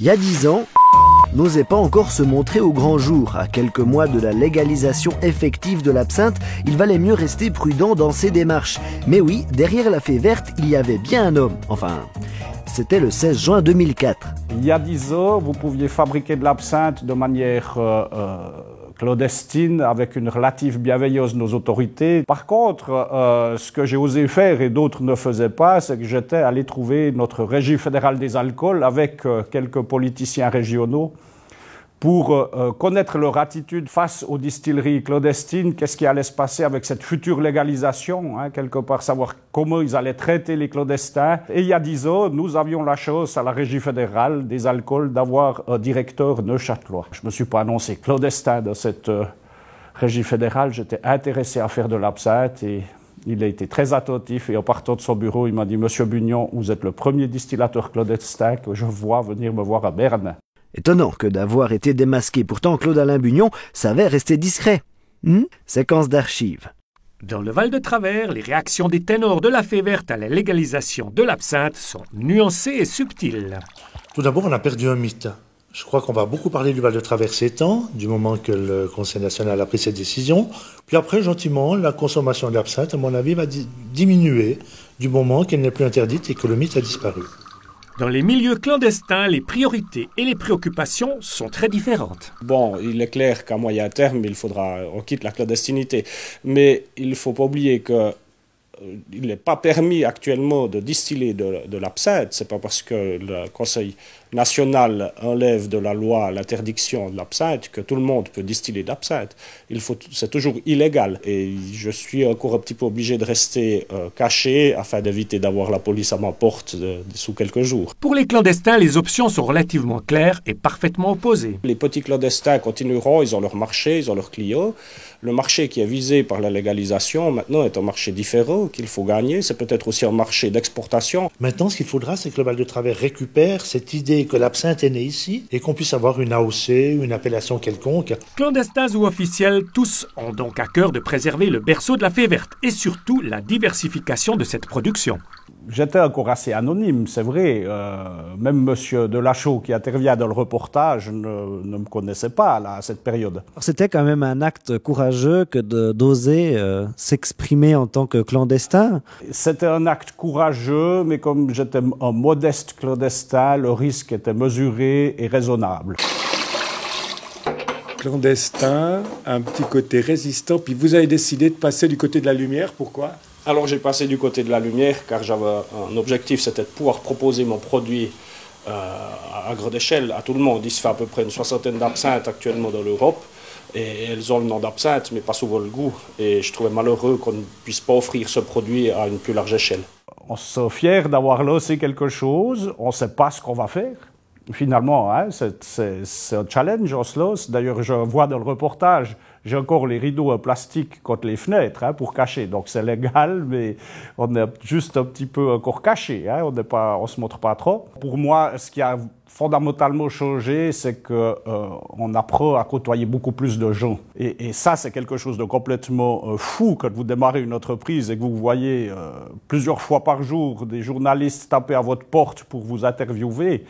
Il y a 10 ans, n'osait pas encore se montrer au grand jour. À quelques mois de la légalisation effective de l'absinthe, il valait mieux rester prudent dans ses démarches. Mais oui, derrière la fée verte, il y avait bien un homme. Enfin, c'était le 16 juin 2004. Il y a 10 ans, vous pouviez fabriquer de l'absinthe de manière clandestine, avec une relative bienveillance de nos autorités. Par contre, ce que j'ai osé faire et d'autres ne faisaient pas, c'est que j'étais allé trouver notre Régie fédérale des alcools avec quelques politiciens régionaux pour connaître leur attitude face aux distilleries clandestines, qu'est-ce qui allait se passer avec cette future légalisation, quelque part savoir comment ils allaient traiter les clandestins. Et il y a 10 ans, nous avions la chance à la Régie fédérale des alcools d'avoir un directeur neuchâtelois. Je ne me suis pas annoncé clandestin dans cette Régie fédérale, j'étais intéressé à faire de l'absinthe et il a été très attentif et en partant de son bureau, il m'a dit « Monsieur Bugnon, vous êtes le premier distillateur clandestin que je vois venir me voir à Berne ». Étonnant que d'avoir été démasqué. Pourtant, Claude-Alain Bugnon savait rester discret. Séquence d'archives. Dans le Val-de-Travers, les réactions des ténors de la fée verte à la légalisation de l'absinthe sont nuancées et subtiles. Tout d'abord, on a perdu un mythe. Je crois qu'on va beaucoup parler du Val-de-Travers ces temps, du moment que le Conseil national a pris cette décision. Puis après, gentiment, la consommation d'absinthe, à mon avis, va diminuer du moment qu'elle n'est plus interdite et que le mythe a disparu. Dans les milieux clandestins, les priorités et les préoccupations sont très différentes. Bon, il est clair qu'à moyen terme, on quitte la clandestinité. Mais il ne faut pas oublier que il n'est pas permis actuellement de distiller de l'absinthe. Ce n'est pas parce que le Conseil national enlève de la loi l'interdiction de l'absinthe que tout le monde peut distiller de l'absinthe. C'est toujours illégal. Et je suis encore un petit peu obligé de rester caché afin d'éviter d'avoir la police à ma porte sous quelques jours. Pour les clandestins, les options sont relativement claires et parfaitement opposées. Les petits clandestins continueront, ils ont leur marché, ils ont leurs clients. Le marché qui est visé par la légalisation, maintenant, est un marché différent qu'il faut gagner. C'est peut-être aussi un marché d'exportation. Maintenant, ce qu'il faudra, c'est que le Val-de-Travers récupère cette idée que l'absinthe est née ici et qu'on puisse avoir une AOC, une appellation quelconque. Clandestins ou officiels, tous ont donc à cœur de préserver le berceau de la fée verte et surtout la diversification de cette production. J'étais encore assez anonyme, c'est vrai. Même M. Delachaux, qui intervient dans le reportage, ne me connaissait pas là, à cette période. C'était quand même un acte courageux que d'oser s'exprimer en tant que clandestin. C'était un acte courageux, mais comme j'étais un modeste clandestin, le risque était mesuré et raisonnable. Clandestin, un petit côté résistant, puis vous avez décidé de passer du côté de la lumière, pourquoi ? Alors j'ai passé du côté de la lumière car j'avais un objectif, c'était de pouvoir proposer mon produit à grande échelle à tout le monde. Il se fait à peu près une soixantaine d'absinthes actuellement dans l'Europe et elles ont le nom d'absinthe mais pas souvent le goût. Et je trouvais malheureux qu'on ne puisse pas offrir ce produit à une plus large échelle. On se fiers d'avoir lancé quelque chose, on ne sait pas ce qu'on va faire. Finalement, c'est un challenge, on se lance. D'ailleurs, je vois dans le reportage, j'ai encore les rideaux en plastique contre les fenêtres pour cacher. Donc c'est légal, mais on est juste un petit peu encore caché. On ne se montre pas trop. Pour moi, ce qui a fondamentalement changé, c'est qu'on apprend à côtoyer beaucoup plus de gens. Et ça, c'est quelque chose de complètement fou quand vous démarrez une entreprise et que vous voyez plusieurs fois par jour des journalistes taper à votre porte pour vous interviewer.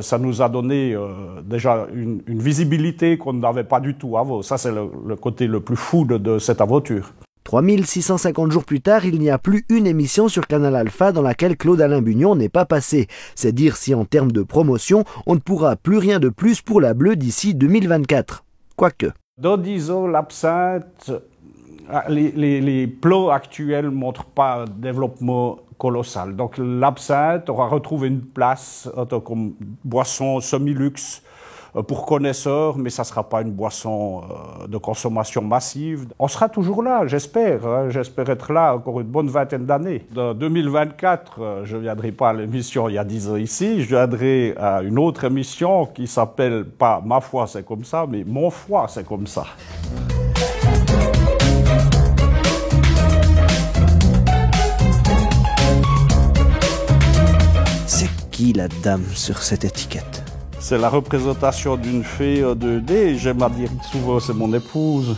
Ça nous a donné déjà une visibilité qu'on n'avait pas du tout avant. Ça, c'est le côté le plus fou de cette aventure. 3650 jours plus tard, il n'y a plus une émission sur Canal Alpha dans laquelle Claude-Alain Bugnon n'est pas passé. C'est dire si en termes de promotion, on ne pourra plus rien de plus pour la bleue d'ici 2024. Quoique. Dans 10 ans, l'absinthe, les plans actuels ne montrent pas un développement colossal. Donc l'absinthe aura retrouvé une place en tant que boisson semi-luxe pour connaisseurs, mais ça ne sera pas une boisson de consommation massive. On sera toujours là, j'espère. J'espère être là encore une bonne vingtaine d'années. En 2024, je ne viendrai pas à l'émission il y a 10 ans ici, je viendrai à une autre émission qui s'appelle pas « Ma foi, c'est comme ça », mais « Mon foie, c'est comme ça ». Qui la dame sur cette étiquette? C'est la représentation d'une fée 2D. J'aime à dire souvent c'est mon épouse.